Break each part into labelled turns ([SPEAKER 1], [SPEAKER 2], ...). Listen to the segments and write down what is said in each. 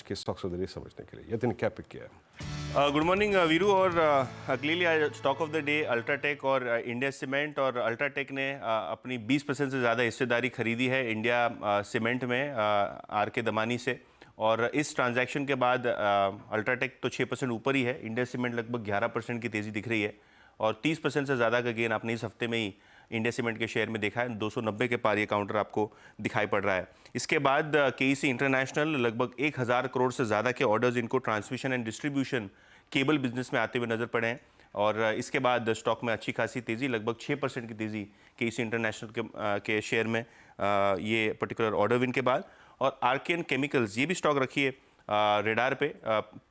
[SPEAKER 1] के stocks of the day समझने के लिए। यतिन, क्या पिक किया है?
[SPEAKER 2] गुड मॉर्निंग वीरू और अगली आज stock of the day UltraTech और इंडिया सीमेंट। और अल्ट्राटेक ने अपनी 20% से ज़्यादा हिस्सेदारी खरीदी है इंडिया सीमेंट में आर के दमानी से। और इस ट्रांजैक्शन के बाद अल्ट्राटेक तो 6% ऊपर ही है, इंडिया सीमेंट लगभग 11% की तेज़ी दिख रही है। और 30% से ज़्यादा का गेन आपने इस हफ्ते में ही इंडिया सीमेंट के शेयर में देखा है। 290 के पार ये काउंटर आपको दिखाई पड़ रहा है। इसके बाद केईसी इंटरनेशनल लगभग 1000 करोड़ से ज़्यादा के ऑर्डर्स इनको transmission and distribution cable business में आते हुए नजर पड़े हैं। और इसके बाद स्टॉक में अच्छी खासी तेज़ी, लगभग 6% की तेज़ी केईसी इंटरनेशनल के शेयर में ये पर्टिकुलर ऑर्डर विन के बाद। और आर्कियन केमिकल्स ये भी स्टॉक रखी है रेडार पे।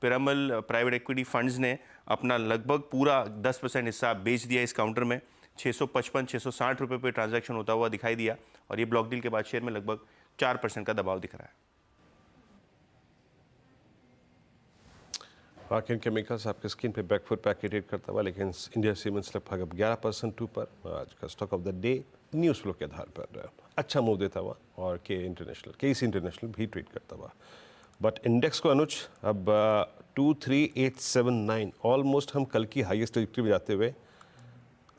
[SPEAKER 2] पिरामल प्राइवेट इक्विटी फंड्स ने अपना लगभग पूरा 10% हिस्सा बेच दिया इस काउंटर में। 655-660 रुपये पे ट्रांजैक्शन होता हुआ दिखाई दिया। और ये ब्लॉक डील के बाद शेयर में लगभग 4% का दबाव दिख रहा है।
[SPEAKER 1] आर्कियन केमिकल्स आपके स्क्रीन पे बैकफुट पैकेट रेट करता हुआ, लेकिन इंडिया सीमेंट्स लगभग अब 11% ऊपर। आज का stock of the day news flow के आधार पर अच्छा मूव देता हुआ और केईसी इंटरनेशनल भी ट्रेड करता हुआ। बट इंडेक्स को अनुज अब 23879 ऑलमोस्ट हम कल की हाईएस्ट ट्रैजेक्टरी में जाते हुए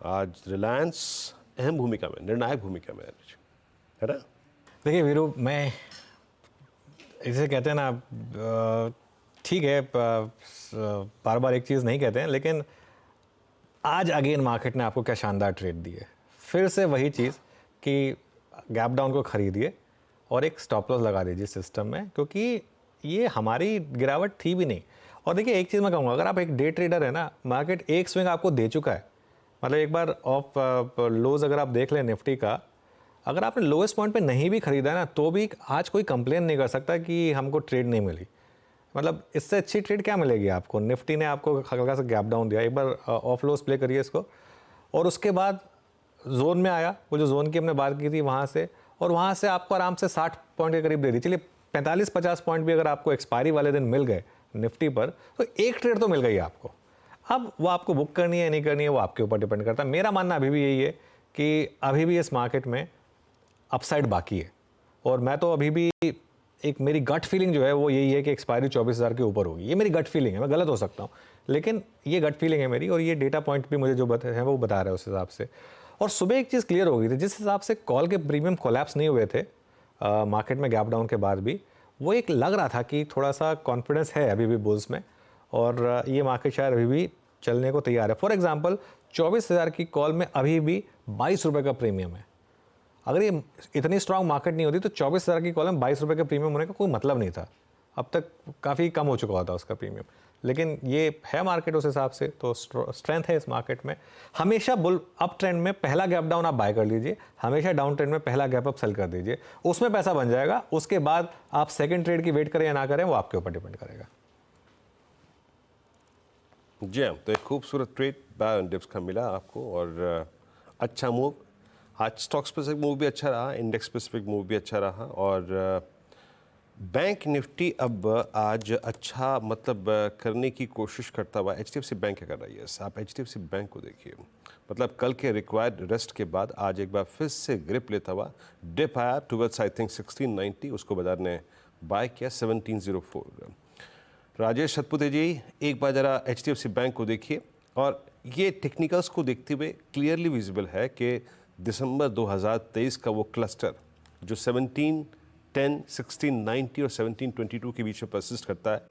[SPEAKER 1] आज रिलायंस अहम भूमिका में, निर्णायक भूमिका में है ना?
[SPEAKER 3] देखिए वीरू, मैं इसे कहते हैं ना, ठीक है, बार बार एक चीज़ नहीं कहते हैं, लेकिन आज अगेन मार्केट ने आपको क्या शानदार ट्रेड दी है। फिर से वही चीज़ कि गैप डाउन को खरीदिए और एक स्टॉप लॉस लगा दीजिए सिस्टम में, क्योंकि ये हमारी गिरावट थी भी नहीं। और देखिए एक चीज़ मैं कहूँगा, अगर आप एक डे ट्रेडर है ना, मार्केट एक स्विंग आपको दे चुका है। मतलब एक बार ऑफ लोज अगर आप देख लें निफ्टी का, अगर आपने लोएस्ट पॉइंट पे नहीं भी खरीदा है ना, तो भी आज कोई कंप्लेन नहीं कर सकता कि हमको ट्रेड नहीं मिली। मतलब इससे अच्छी ट्रेड क्या मिलेगी आपको? निफ्टी ने आपको हल्का सा गैप डाउन दिया, एक बार ऑफ लोस प्ले करिए इसको, और उसके बाद जोन में आया, वो जो जोन की हमने बात की थी वहाँ से, और वहाँ से आपको आराम से 60 पॉइंट के करीब दे दी। चलिए 45-50 पॉइंट भी अगर आपको एक्सपायरी वाले दिन मिल गए निफ्टी पर, तो एक ट्रेड तो मिल गई आपको। अब वो आपको बुक करनी है नहीं करनी है, वो आपके ऊपर डिपेंड करता है। मेरा मानना अभी भी यही है कि अभी भी इस मार्केट में अपसाइड बाकी है। और मैं तो अभी भी एक मेरी गट फीलिंग जो है वो यही है कि एक्सपायरी 24,000 के ऊपर होगी। ये मेरी गट फीलिंग है, मैं गलत हो सकता हूँ, लेकिन ये गट फीलिंग है मेरी, और ये डेटा पॉइंट भी मुझे जो है वो बता रहा है उस हिसाब से। और सुबह एक चीज़ क्लियर हो गई थी, जिस हिसाब से कॉल के प्रीमियम कोलैप्स नहीं हुए थे मार्केट में गैप डाउन के बाद भी, वो एक लग रहा था कि थोड़ा सा कॉन्फिडेंस है अभी भी बुल्स में, और ये मार्केट शायद अभी भी चलने को तैयार है। फॉर एग्जांपल 24,000 की कॉल में अभी भी 22 रुपये का प्रीमियम है। अगर ये इतनी स्ट्रांग मार्केट नहीं होती तो 24,000 की कॉल में 22 रुपये का प्रीमियम होने का कोई मतलब नहीं था। अब तक काफ़ी कम हो चुका होता उसका प्रीमियम, लेकिन ये है मार्केट उस हिसाब से, तो स्ट्रेंथ है इस मार्केट में। हमेशा बुल अप ट्रेंड में पहला गैप डाउन आप बाय कर लीजिए, हमेशा डाउन ट्रेंड में पहला गैप अप सेल कर दीजिए, उसमें पैसा बन जाएगा। उसके बाद आप सेकेंड ट्रेड की वेट करें या ना करें, वो आपके ऊपर डिपेंड करेगा।
[SPEAKER 1] जी हाँ, तो एक खूबसूरत ट्रेड बाय ऑन डिप्स का मिला आपको, और अच्छा मूव। आज स्टॉक स्पेसिफिक मूव भी अच्छा रहा, इंडेक्स स्पेसिफिक मूव भी अच्छा रहा, और बैंक निफ्टी अब आज अच्छा मतलब करने की कोशिश करता हुआ HDFC बैंक क्या कर रही है। आप HDFC बैंक को देखिए, मतलब कल के रिक्वायर्ड रेस्ट के बाद आज एक बार फिर से ग्रिप लेता हुआ डिप आया टुवर्ड्स आई थिंक 1690, उसको बाजार ने बाय किया 1704। राजेश सतपुते जी, एक बार ज़रा HDFC बैंक को देखिए, और ये टेक्निकल्स को देखते हुए क्लियरली विजिबल है कि दिसंबर 2023 का वो क्लस्टर जो 1710, 1690 और 1722 के बीच में परसिस्ट करता है,